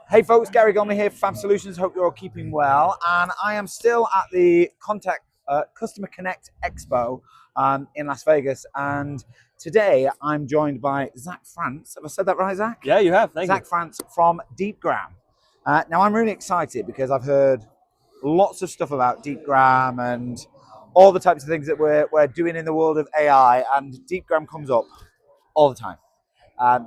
Hey folks, Gary Gomley here for Fab Solutions. Hope you're all keeping well. And I am still at the Customer Connect Expo in Las Vegas. And today I'm joined by Zach Frantz. Have I said that right, Zach? Yeah, you have. Thank you. Zach Frantz from Deepgram. Now I'm really excited because I've heard lots of stuff about Deepgram and all the types of things that we're doing in the world of AI. And Deepgram comes up all the time.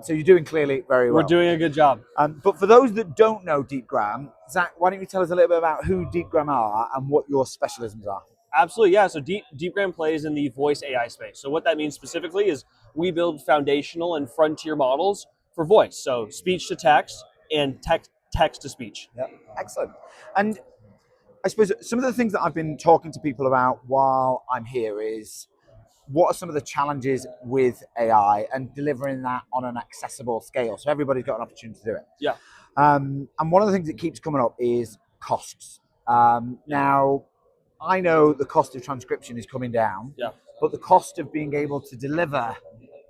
So you're doing clearly very well. We're doing a good job. But for those that don't know Deepgram, Zach, why don't you tell us a little bit about who Deepgram are and what your specialisms are? Absolutely, yeah. So Deepgram plays in the voice AI space. So what that means specifically is we build foundational and frontier models for voice. So speech to text and text to speech. Yeah, excellent. And I suppose some of the things that I've been talking to people about while I'm here is what are some of the challenges with AI and delivering that on an accessible scale so everybody's got an opportunity to do it. Yeah. And one of the things that keeps coming up is costs. Now, I know the cost of transcription is coming down, but the cost of being able to deliver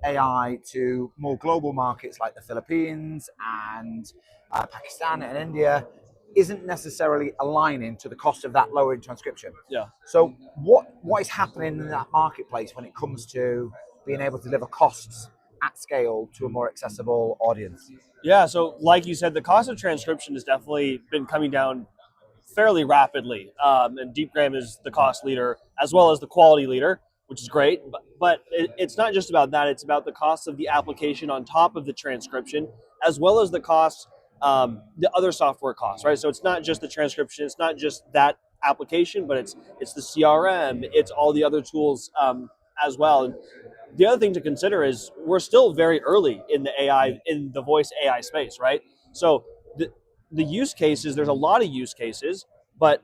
AI to more global markets like the Philippines and Pakistan and India isn't necessarily aligning to the cost of that lowering transcription. Yeah. So what is happening in that marketplace when it comes to being able to deliver costs at scale to a more accessible audience? Yeah, so like you said, the cost of transcription has definitely been coming down fairly rapidly. And Deepgram is the cost leader as well as the quality leader, which is great. But it's not just about that. It's about the cost of the application on top of the transcription, as well as the cost, the other software costs, right? So it's not just the transcription. It's not just that application, but it's the CRM. It's all the other tools as well. And the other thing to consider is we're still very early in the AI, in the voice AI space, right? So the use cases, there's a lot of use cases, but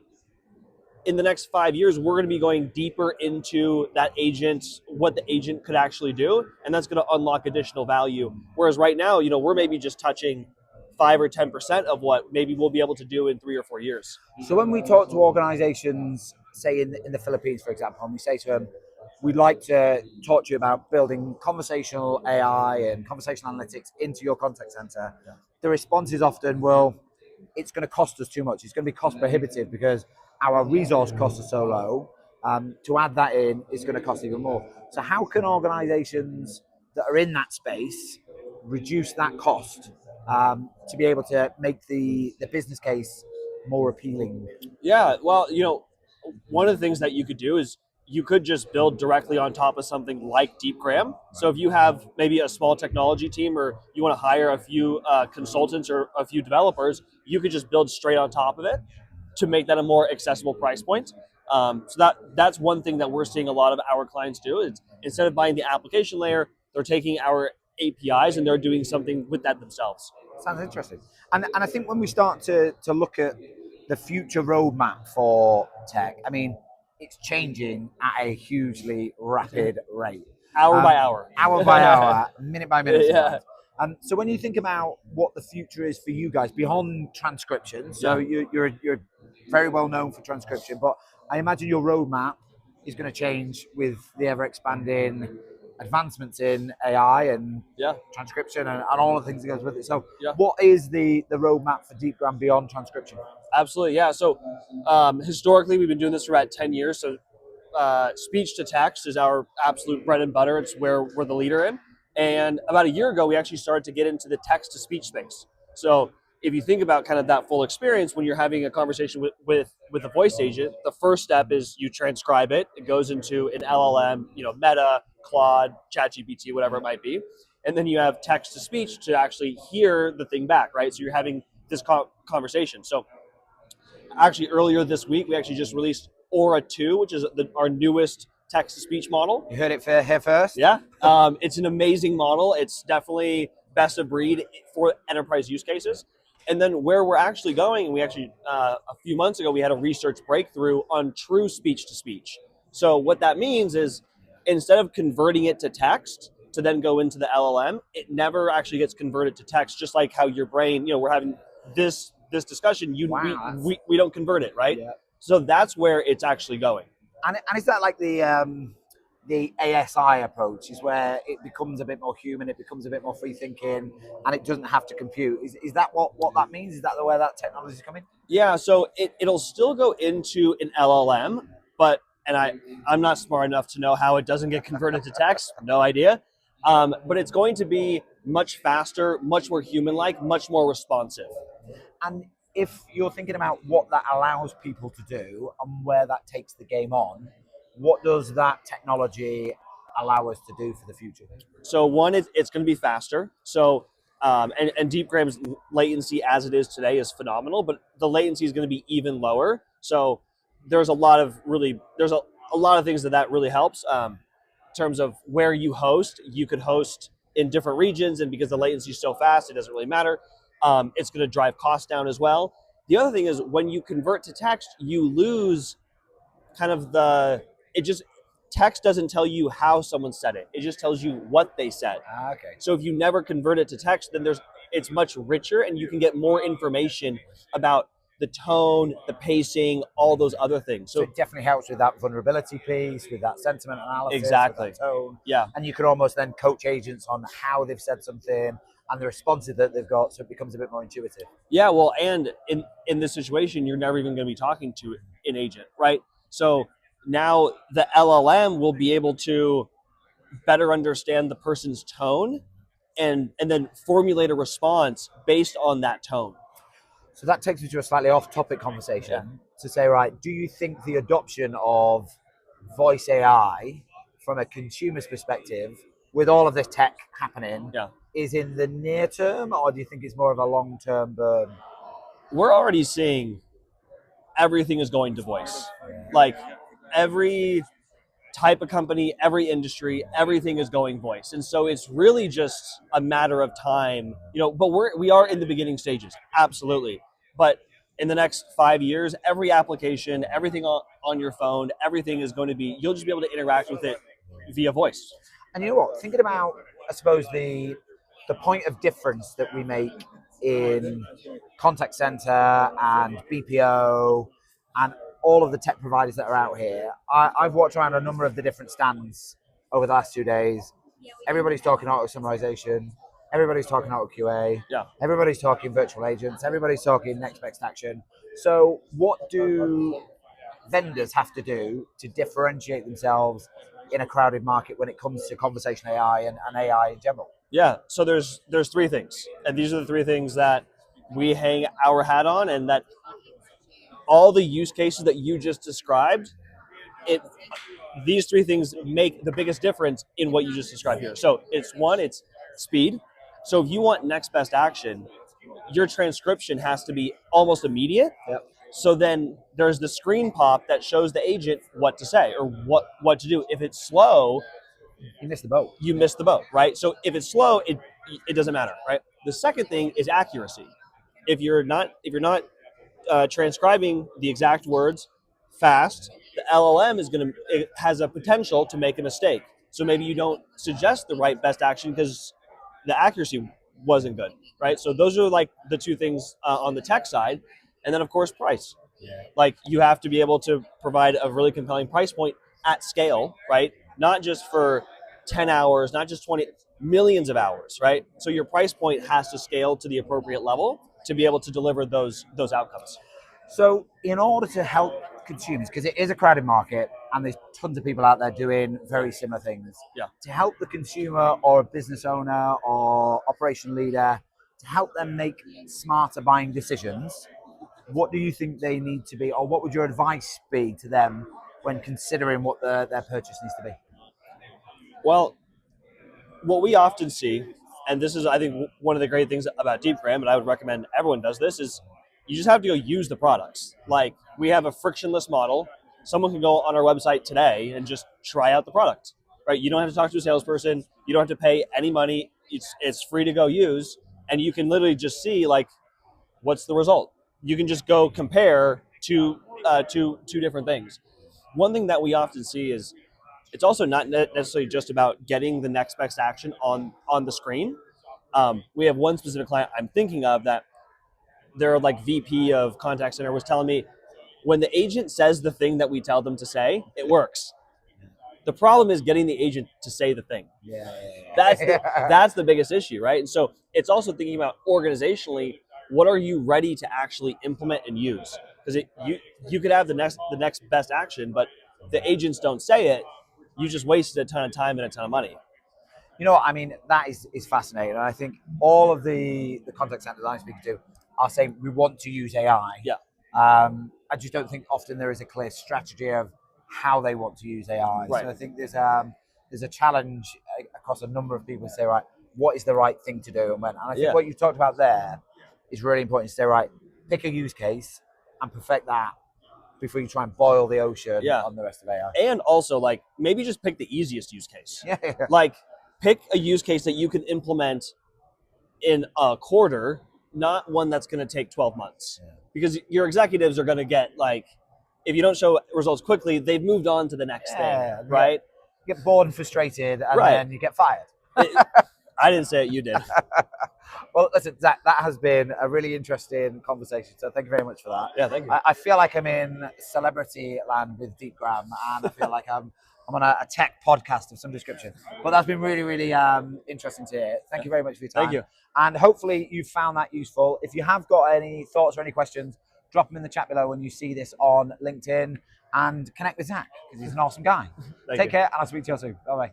in the next 5 years, we're going to be going deeper into that agent, what the agent could actually do, and that's going to unlock additional value. Whereas right now, we're maybe just touching 5 or 10% of what maybe we'll be able to do in 3 or 4 years. So when we talk to organizations, say in the Philippines, for example, and we say to them, we'd like to talk to you about building conversational AI and conversational analytics into your contact center, the response is often, well, it's going to cost us too much. It's going to be cost prohibitive because our resource costs are so low. To add that in is going to cost even more. So how can organizations that are in that space reduce that cost to be able to make the business case more appealing? Yeah, well, one of the things that you could do is you could just build directly on top of something like Deepgram. So if you have maybe a small technology team or you want to hire a few consultants or a few developers, you could just build straight on top of it to make that a more accessible price point. So that's one thing that we're seeing a lot of our clients do is instead of buying the application layer, they're taking our APIs and they're doing something with that themselves. Sounds interesting. And I think when we start to look at the future roadmap for tech, I mean, it's changing at a hugely rapid rate. Hour by hour. Hour by hour, minute by minute. Yeah. So when you think about what the future is for you guys beyond transcription, so you're very well known for transcription, but I imagine your roadmap is going to change with the ever expanding advancements in AI and transcription and all the things that goes with it. So what is the roadmap for Deepgram beyond transcription? Absolutely, yeah. So historically, we've been doing this for about 10 years. So speech to text is our absolute bread and butter. It's where we're the leader in. And about a year ago, we actually started to get into the text to speech space. So if you think about kind of that full experience, when you're having a conversation with a voice agent, the first step is you transcribe it. It goes into an LLM, Meta, Claude, ChatGPT, whatever it might be. And then you have text to speech to actually hear the thing back, right? So you're having this conversation. So actually earlier this week, we actually just released Aura 2, which is our newest text-to-speech model. You heard it here first? Yeah. It's an amazing model. It's definitely best of breed for enterprise use cases. And then where we're actually going, we actually, a few months ago, we had a research breakthrough on true speech-to-speech. So what that means is instead of converting it to text to then go into the LLM, it never actually gets converted to text, just like how your brain, we're having this discussion, we don't convert it, right? Yeah. So that's where it's actually going. And is that like the the ASI approach is where it becomes a bit more human, it becomes a bit more free thinking, and it doesn't have to compute. Is that what that means? Is that the way that technology is coming? Yeah, so it'll still go into an LLM, but I'm not smart enough to know how it doesn't get converted to text. No idea. But it's going to be much faster, much more human-like, much more responsive. And if you're thinking about what that allows people to do and where that takes the game on, what does that technology allow us to do for the future? So one, it's going to be faster. So and Deepgram's latency as it is today is phenomenal, but the latency is going to be even lower. So there's a lot of a lot of things that really helps. In terms of where you host, you could host in different regions, and because the latency is so fast, it doesn't really matter. It's going to drive costs down as well. The other thing is when you convert to text, you lose kind of it just text doesn't tell you how someone said it. It just tells you what they said. Okay. So if you never convert it to text, then it's much richer and you can get more information about the tone, the pacing, all those other things. So it definitely helps with that vulnerability piece, with that sentiment analysis, exactly. with that tone. Yeah. And you can almost then coach agents on how they've said something and the responses that they've got, so it becomes a bit more intuitive. Yeah, well, and in this situation, you're never even going to be talking to an agent, right? So now the LLM will be able to better understand the person's tone and then formulate a response based on that tone. So that takes me to a slightly off-topic conversation to say, right, do you think the adoption of voice AI from a consumer's perspective, with all of this tech happening, is in the near term, or do you think it's more of a long-term burn? We're already seeing everything is going to voice. Like every type of company, every industry, everything is going voice. And so it's really just a matter of time, but we are in the beginning stages. Absolutely. But in the next 5 years, every application, everything on your phone, everything is going to be, you'll just be able to interact with it via voice. And you know what, thinking about, I suppose, the point of difference that we make in contact center and BPO and all of the tech providers that are out here, I've walked around a number of the different stands over the last 2 days. Everybody's talking auto summarization. Everybody's talking auto QA. Yeah. Everybody's talking virtual agents. Everybody's talking next best action. So what do vendors have to do to differentiate themselves in a crowded market when it comes to conversational AI and AI in general? Yeah, so there's 3 things, and these are the 3 things that we hang our hat on, and that all the use cases that you just described, these 3 things make the biggest difference in what you just described here. So it's speed. So if you want next best action, your transcription has to be almost immediate. Yep. So then there's the screen pop that shows the agent what to say or what to do. If it's slow, you miss the boat. You miss the boat, right? So if it's slow, it doesn't matter, right? The second thing is accuracy. If you're not transcribing the exact words fast, the LLM it has a potential to make a mistake. So maybe you don't suggest the right best action because the accuracy wasn't good, right? So those are like the 2 things on the tech side. And then of course, price. Like you have to be able to provide a really compelling price point at scale, right? Not just for 10 hours, not just 20, millions of hours, right? So your price point has to scale to the appropriate level to be able to deliver those outcomes. So in order to help consumers, because it is a crowded market and there's tons of people out there doing very similar things, to help the consumer or a business owner or operation leader, to help them make smarter buying decisions, what do you think they need to be, or what would your advice be to them when considering what their purchase needs to be? Well, what we often see, and this is, I think, one of the great things about Deepgram, and I would recommend everyone does this, is you just have to go use the products. Like, we have a frictionless model. Someone can go on our website today and just try out the product, right? You don't have to talk to a salesperson. You don't have to pay any money. It's free to go use, and you can literally just see, like, what's the result. You can just go compare two different things. One thing that we often see is it's also not necessarily just about getting the next best action on the screen. We have one specific client I'm thinking of that their like VP of contact center was telling me when the agent says the thing that we tell them to say, it works. The problem is getting the agent to say the thing. Yeah. That's the biggest issue, right? And so it's also thinking about organizationally, what are you ready to actually implement and use? Because you could have the next best action, but the agents don't say it, you just wasted a ton of time and a ton of money. You know what, I mean, that is fascinating. And I think all of the contact centers I'm speaking to are saying we want to use AI. Yeah. I just don't think often there is a clear strategy of how they want to use AI. Right. So I think there's a challenge across a number of people to say, right, what is the right thing to do and when? And I think what you talked about there is really important to say, right, pick a use case and perfect that before you try and boil the ocean on the rest of AI. And also, like, maybe just pick the easiest use case. Yeah. Like, pick a use case that you can implement in a quarter, not one that's going to take 12 months. Yeah. Because your executives are going to get, like, if you don't show results quickly, they've moved on to the next thing, right? You get bored and frustrated, and then you get fired. I didn't say it, you did. Well, listen, Zach, that has been a really interesting conversation. So thank you very much for that. Yeah, thank you. I feel like I'm in celebrity land with Deepgram, and I feel like I'm on a tech podcast of some description. But that's been really, really interesting to hear. Thank you very much for your time. Thank you. And hopefully you found that useful. If you have got any thoughts or any questions, drop them in the chat below when you see this on LinkedIn, and connect with Zach because he's an awesome guy. Take care, and I'll speak to you soon. Bye-bye.